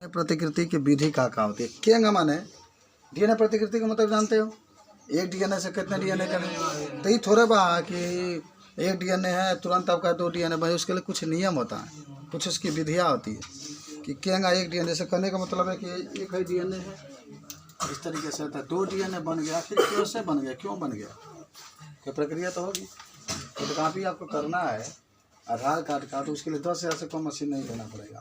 प्रतिकृति की विधि का होती है। क्या माने डीएनए प्रतिकृति का मतलब जानते हो? एक डीएनए से कितने डीएनए करें, तो ये थोड़ा बा कि एक डीएनए है तुरंत आपका 2 डीएनए बने, उसके लिए कुछ नियम होता है, कुछ उसकी विधियाँ होती है कि क्या एक डीएनए से करने का मतलब है कि एक ही डीएनए है इस तरीके से होता है, 2 डीएनए बन गया, फिर क्यों से बन गया, क्यों बन गया, कोई प्रक्रिया तो होगी। तो काफ़ी आपको करना है आधार कार्ड का, तो उसके लिए 10,000 से कम मशीन नहीं लेना पड़ेगा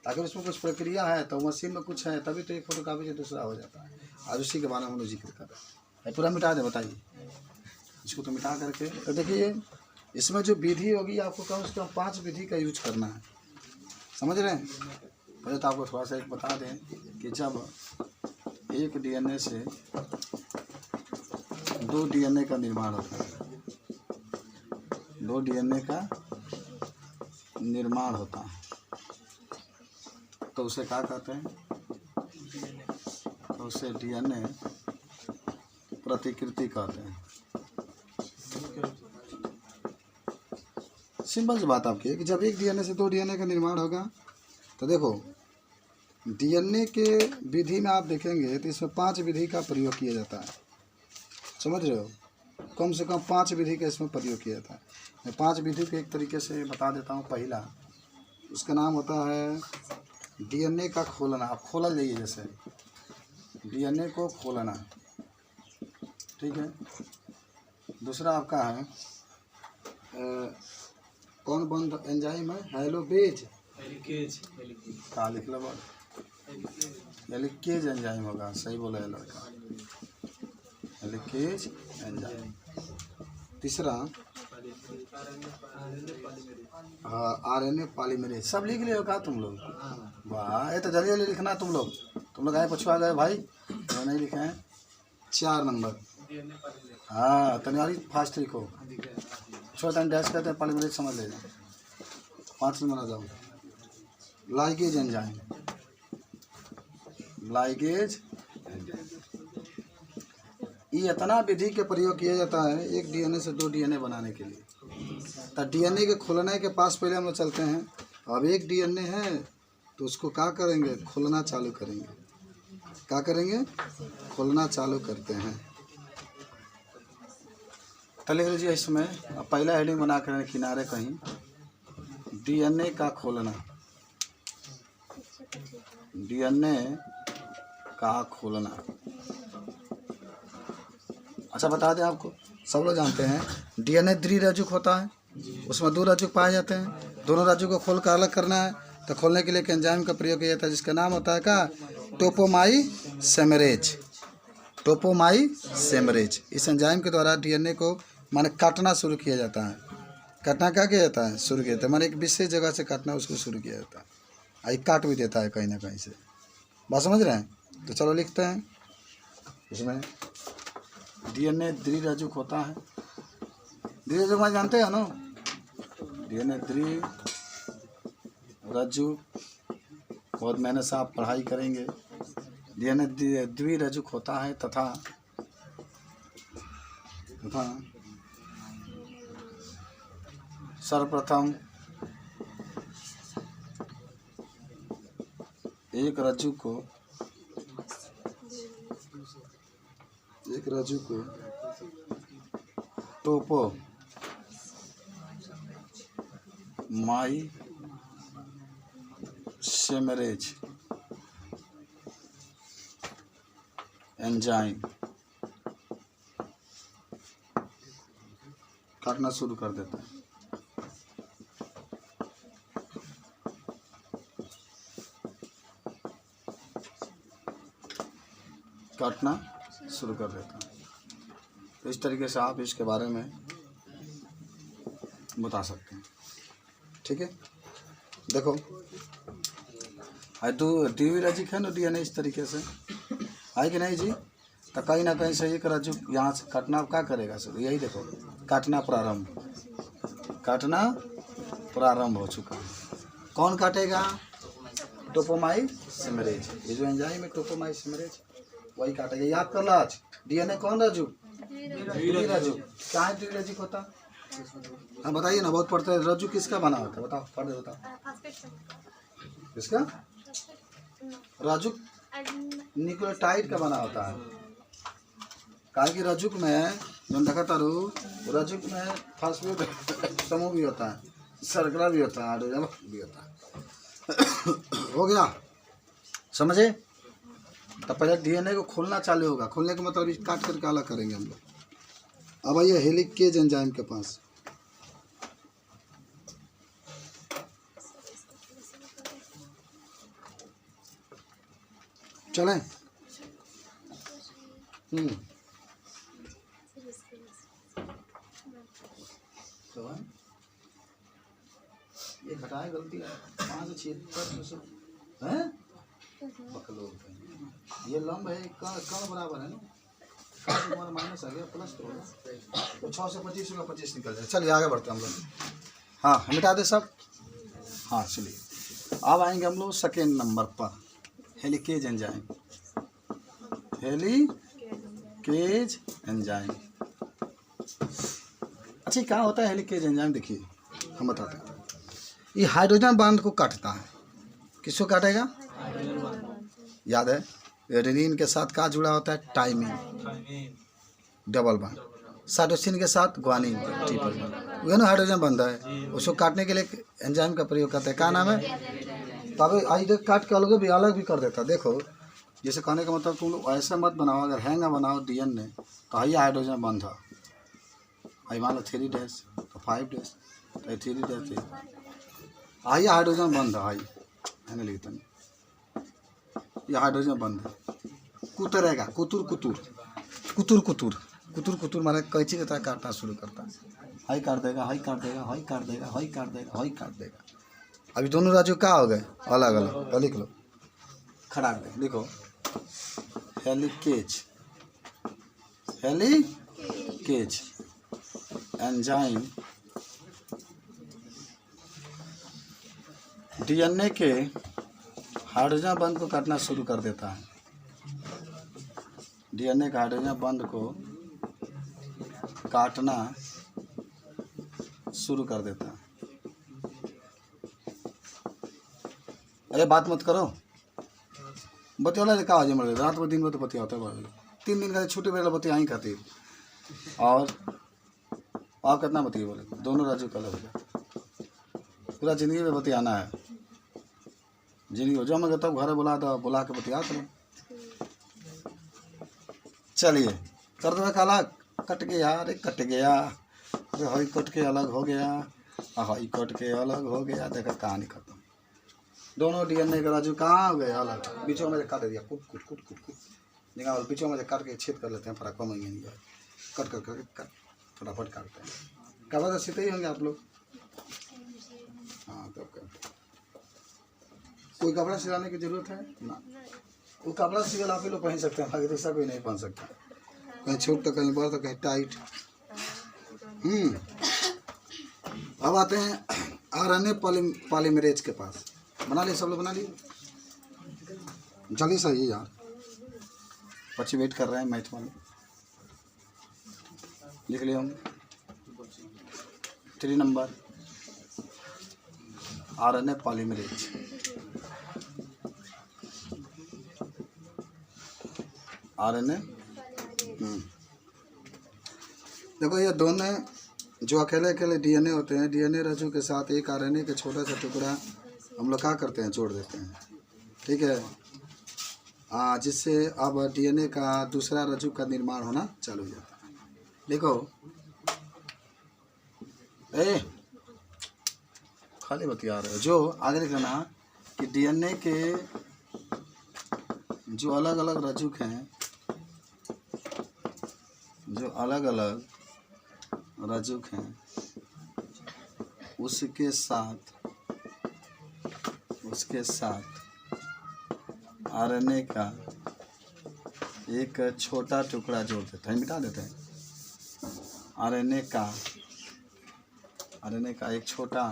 ताकि उसमें कुछ प्रक्रिया है, तो मशीन में कुछ है तभी तो एक फोटो कापी से दूसरा हो जाता है। आज उसी के बारे में हम लोग जिक्र कर रहे हैं। पूरा मिटा दे, बताइए इसको तो मिटा करके। तो देखिए इसमें जो विधि होगी आपको कम से कम 5 विधि का यूज करना है, समझ रहे हैं। पहले तो आपको थोड़ा सा एक बता दें कि जब एक डीएनए से 2 डीएनए का निर्माण होता है, 2 डीएनए का निर्माण होता है, तो उसे क्या कहते हैं, तो उसे डीएनए प्रतिकृति कहते हैं। सिंपल सी बात आपकी है कि जब एक डीएनए से 2 डीएनए का निर्माण होगा, तो देखो डीएनए के विधि में आप देखेंगे तो इसमें 5 विधि का प्रयोग किया जाता है, समझ रहे हो। कम से कम 5 विधि का इसमें प्रयोग किया जाता है। मैं 5 विधि को एक तरीके से बता देता हूँ। पहला उसका नाम होता है डीएनए का खोलना। आप खोला जाइए, जैसे डीएनए को खोलना, ठीक है। दूसरा आपका है कौन बंद एंजाइम है, हेलोपेज, कहाँ लिख लो, हेलिकेज एंजाइम होगा, सही बोला है लड़का, हेलिकेज एंजाइम। तीसरा हाँ आरएनए पॉलीमरेज। सब लिख लियो का तुम लोग? वाह, ये तो जल्दी जल्दी लिखना तुम लोग आए पछुआ गए भाई, तो नहीं लिखे हैं। 4 नंबर हाँ तनियारी फास्ट लिखो, छोटा डैश कहते हैं, पॉलीमरेज समझ लेना। 5 नंबर आ जाओ, लाइगेज एंजाइम, लाइगेज। ये इतना विधि के प्रयोग किया जाता है एक डीएनए से 2 डीएनए बनाने के लिए। तो डीएनए के खोलने के पास पहले हम लोग चलते हैं। अब एक डीएनए है तो उसको क्या करेंगे, खोलना चालू करेंगे। क्या करेंगे, खोलना चालू करते हैं। तो लिख लीजिए इसमें पहला हेडिंग बना कर किनारे कहीं, डीएनए का खोलना, डीएनए का खोलना। अच्छा बता दें आपको, सब लोग जानते हैं डीएनए द्विरज्जुक होता है, उसमें 2 रज्जुक पाए जाते हैं। दोनों रज्जुक को खोल कर अलग करना है, तो खोलने के लिए एक एंजाइम का प्रयोग किया जाता है जिसका नाम होता है क्या, टोपोमाइसेमेरेज, टोपोमाइसेमेरेज। इस एंजाइम के द्वारा डीएनए को माने काटना शुरू किया जाता है। काटना क्या किया जाता है, शुरू किया जाता है, माने एक विशेष जगह से काटना उसको शुरू किया जाता है। आई काट भी देता है कहीं ना कहीं से, बात समझ रहे हैं। तो चलो लिखते हैं इसमें, डीएनए द्विरज्जुक होता है। द्विरज्जुक मैं जानते हो ना, डीएनए द्विरज्जुक, बहुत मेहनत से आप पढ़ाई करेंगे। डीएनए द्विरज्जुक होता है तथा सर्वप्रथम एक रज्जु को टोपोमाइसेमेरेज एंजाइम काटना शुरू कर देता है। काटना शुरू कर देता है। तो इस तरीके से आप इसके बारे में बता सकते हैं, ठीक है। देखो द्विरज्जुक है ना डीएनए, इस तरीके से है कि नहीं जी। तो कहीं ना कहीं से एक रज्जुक यहाँ से काटना क्या करेगा सर, यही देखो काटना प्रारंभ हो चुका है। कौन काटेगा, टोपोमाइसेमेरेज। ये जो एंजाइम है टोपोमाइसेमेरेज वही काटेगा। याद कर लो आज डीएनए कौन रज्जुक, द्विरज्जुक। क्या है द्विरज्जुक होता, हाँ बताइए ना, बहुत पढ़ते हैं। रज्जु किसका बना होता है, बताओ, पढ़ दे बताओ। किसका, रजुक न्यूक्लियोटाइड का बना होता है। कहा कि रजुक में जो देखा तारू रजुक में फास्फेट समूह भी होता है, शर्करा भी होता है, हाइड्रोजन भी होता है। हो गया समझे? तो पहले डीएनए को खोलना चालू होगा। खोलने का मतलब इस काट करके अलग करेंगे हम लोग। अब आइए हेलिकेज एंजाइम के पास। चलें? तो ये घटाए गलती है 5 से 6 हैं बकलो ये लंब है कौन बराबर है ना हमारा माइनस आ गया प्लस तो होगा तो 6 से 25 होगा 25 निकल जाए। चलिए आगे बढ़ते हैं हम लोग। हाँ मिटा दे सब। हाँ चलिए अब आएंगे हम लोग सेकेंड नंबर पर हेलिकेज एंजाइम। हेलिकेज एंजाइम अच्छा क्या होता है हेलिकेज एंजाइम? देखिए हम बताते हैं। ये हाइड्रोजन बांध को काटता है। किसको काटेगा? याद है एडेनिन के साथ क्या जुड़ा होता है? Thymine double bond. साइटोसिन के साथ ग्वानिन ट्रिपल बॉन्ड। वह ना हाइड्रोजन बंधा है, उसको काटने के लिए एंजाइम का प्रयोग करते हैं। क्या नाम है? तब आई काट के अलग भी कर देता है। देखो जैसे कहने का मतलब तुम लोग ऐसा मत बनाओ, अगर है ना बनाओ डीएनए तो आइए हाइड्रोजन बंध आई मान लो 3 डैश तो 5 डैश तो 3 डैश आइए हाइड्रोजन बंध है ना लिखता नहीं ये हाइड्रोजन बंध है। कुतरेगा कुतुर कुतुर कुतुर कुतुर कुतुर कुतुर माने कैंची की तरह काटना शुरू करता है। हाई काट देगा, हाई काट देगा, हाई काट देगा, हाई काट देगा, हाई काट देगा। अभी दोनों राज्यों क्या हो गए? अलग अलग। तो लिख लो खड़ा दे लिखो हेलिकेज हेलिकेज एंजाइम डीएनए के हाइड्रोजन बंध को काटना शुरू कर देता है। डीएनए का हाइड्रोजन बंध को काटना शुरू कर देता है। अरे बात मत करो बतिया का आज मर रात को दिन में तो बतिया होता है 3 दिन का छुट्टी वाला बतिया ही खाती। और आप कितना बतिया बोले दोनों राज्यों का अलग हो गया। पूरा जिंदगी में बतियाना है। जिंदगी हो जो मैं कहता हूँ घर बुला दो बुला के बतिया करो। चलिए कर दो अलग कट गया। अरे कट गया, अरे हई कट के अलग हो गया, हई कट के अलग हो गया। देखा कहानी खत्म। दोनों डीएनए का राजू कहाँ हो गए अलग? बीचों में काट दिया कुट कुट कुट कुट कुट निकाल बीचों में काट के छेद कर लेते हैं। फर्क कम नहीं जाए कट कर कर फटाफट काटते हैं। कब तो सीते ही होंगे आप लोग। हाँ तो कोई कपड़ा सिलाने की जरूरत है ना? वो कपड़ा सिल आप ही लोग पहन सकते हैं, बाकी दूसरा कोई नहीं पहन सकता। कहीं छोट तो कहीं बड़ा तो कहीं टाइट। अब आते हैं आरएनए पॉलीमरेज के पास। बना लिए सब लोग? बना लिए? जल्दी सही यार बच्चे वेट कर रहे हैं मैथ वाले। लिख लिया हम 3 नंबर आरएनए पॉलीमरेज। आरएनए देखो ये दोनों जो अकेले अकेले डीएनए होते हैं, डीएनए रज्जू के साथ एक आरएनए का छोटा सा टुकड़ा हम लोग क्या करते हैं? जोड़ देते हैं। ठीक है जिससे अब डीएनए का दूसरा रज्जू का निर्माण होना चालू हो जाता है। देखो खाली बतिया रहे हो। जो आगे लिख लेना कि डीएनए के जो अलग अलग रज्जू हैं, जो अलग अलग रज्जु हैं उसके साथ आरएनए का एक छोटा टुकड़ा जोड़ देते हैं। मिटा देते हैं। आरएनए का एक छोटा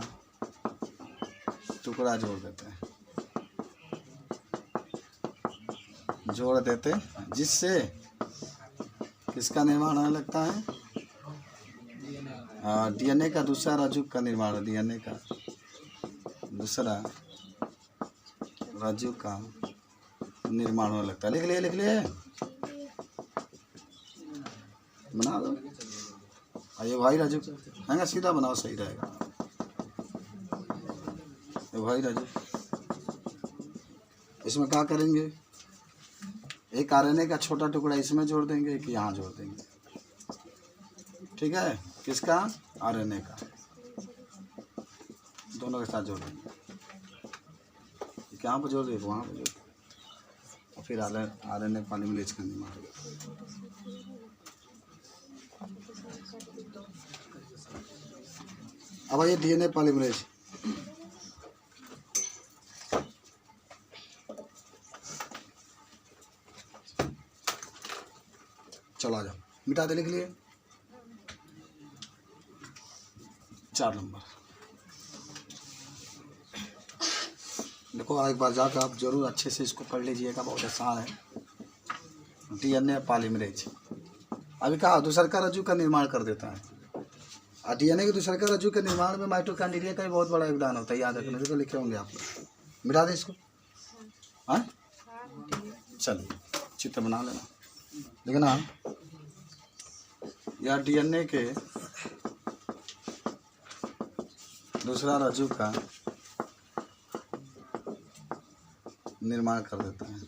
टुकड़ा जोड़ देते हैं, जिससे किसका निर्माण होने लगता है? डीएनए का दूसरा रज्जु का निर्माण। डीएनए का दूसरा रज्जु का निर्माण होने लगता है। लिख लिए बना दो। ये भाई राजू है ना, सीधा बनाओ सही रहेगा। ये भाई राजू इसमें क्या करेंगे, एक आरएनए का छोटा टुकड़ा इसमें जोड़ देंगे, एक यहाँ जोड़ देंगे। ठीक है, किसका, आरएनए का, दोनों के साथ जोड़ देंगे। यहाँ पर जोड़ देंगे, वहाँ पर जोड़ देंगे, और फिर आरएनए पॉलीमरेज का निर्माण होगा। अब ये डीएनए पॉलीमरेज, चलो आ जाओ, मिटा दे, लिख लिए 4 नंबर। देखो एक बार जाकर आप जरूर अच्छे से इसको पढ़ लीजिएगा, बहुत आसान है। डीएनए पॉलीमरेज अभी कहा दूसरका रज्जु का निर्माण कर देता है, और डीएनए के दूसरका रज्जु के निर्माण में माइटोकॉन्ड्रिया का भी बहुत बड़ा योगदान होता है। याद रखना, देखो लिखे होंगे आप लोग, मिटा दें इसको। हाँ चलिए चित्र बना लेना, देखना या डीएनए के दूसरा रज्जु का निर्माण कर देता है।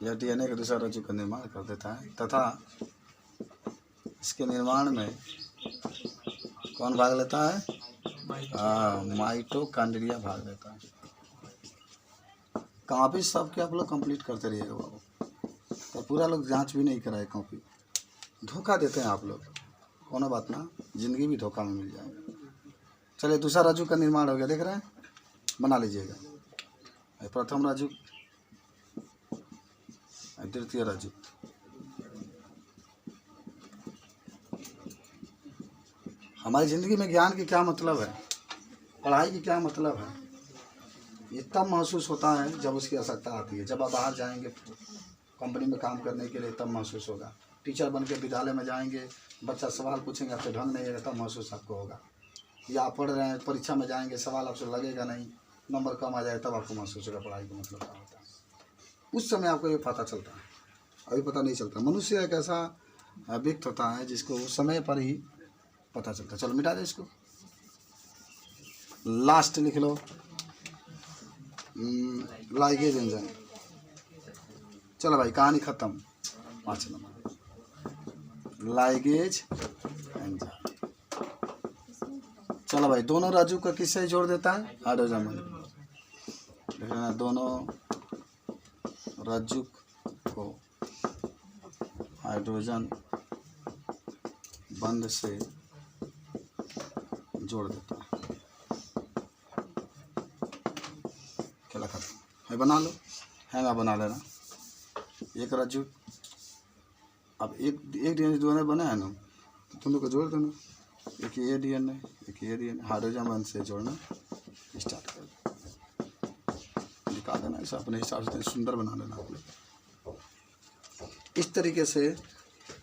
यह डीएनए के दूसरा रज्जु का निर्माण कर देता है तथा इसके निर्माण में कौन भाग लेता है, माइटोकॉन्ड्रिया भाग लेता है। कॉपी सबके आप लोग कंप्लीट करते रहिएगा बाबू, तो पूरा लोग जांच भी नहीं कराए, कॉपी धोखा देते हैं आप लोग, कोनो बात ना, जिंदगी भी धोखा में मिल जाएगा। चलिए दूसरा रज्जु का निर्माण हो गया, देख रहे हैं, बना लीजिएगा। प्रथम रज्जु, द्वितीय रज्जु। हमारी ज़िंदगी में ज्ञान की क्या मतलब है, पढ़ाई की क्या मतलब है, ये तब महसूस होता है जब उसकी आवश्यकता आती है। जब आप बाहर जाएंगे कंपनी में काम करने के लिए, तब महसूस होगा। टीचर बन के विद्यालय में जाएंगे, बच्चा सवाल पूछेंगे, आपसे ढंग नहीं है, तब महसूस आपको होगा। या आप पढ़ रहे हैं, परीक्षा में जाएंगे, सवाल आपसे लगेगा नहीं, नंबर कम आ जाए, तब आपको महसूस होगा पढ़ाई का मतलब क्या होता है। उस समय आपको ये पता चलता है, अभी पता नहीं चलता। मनुष्य एक ऐसा व्यक्ति होता है जिसको उस समय पर ही पता चलता है। चलो मिटा दे इसको, लास्ट लिख लो, लाइगेज एंजाइम। चलो भाई कहानी खत्म। 5 नंबर लाइगेज एंजाइम। चलो भाई दोनों रज्जु का किससे जोड़ देता है, हाइड्रोजन बंध। देखना दोनों रज्जु को हाइड्रोजन बंध से जोड़ देता है। खेला खत्म है, बना लो, है ना, बना लेना। एक रज्जु, अब एक डीएनए दोनों बना है ना, तो तुम लोग को जोड़ देना, एक ये डीएनए, एक ये डीएनए, हाइड्रोजन बंध से जोड़ना स्टार्ट कर दो, दिखा देना, ऐसा अपने हिसाब से सुंदर बना लेना आप लोग। इस तरीके से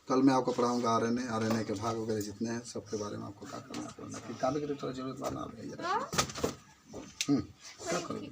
कल मैं आपको पढ़ाऊंगा आरएनए के भाग वगैरह जितने हैं, सबके बारे में आपको क्या करना है। किताबें की तो जरूरत बना, क्या करोगे।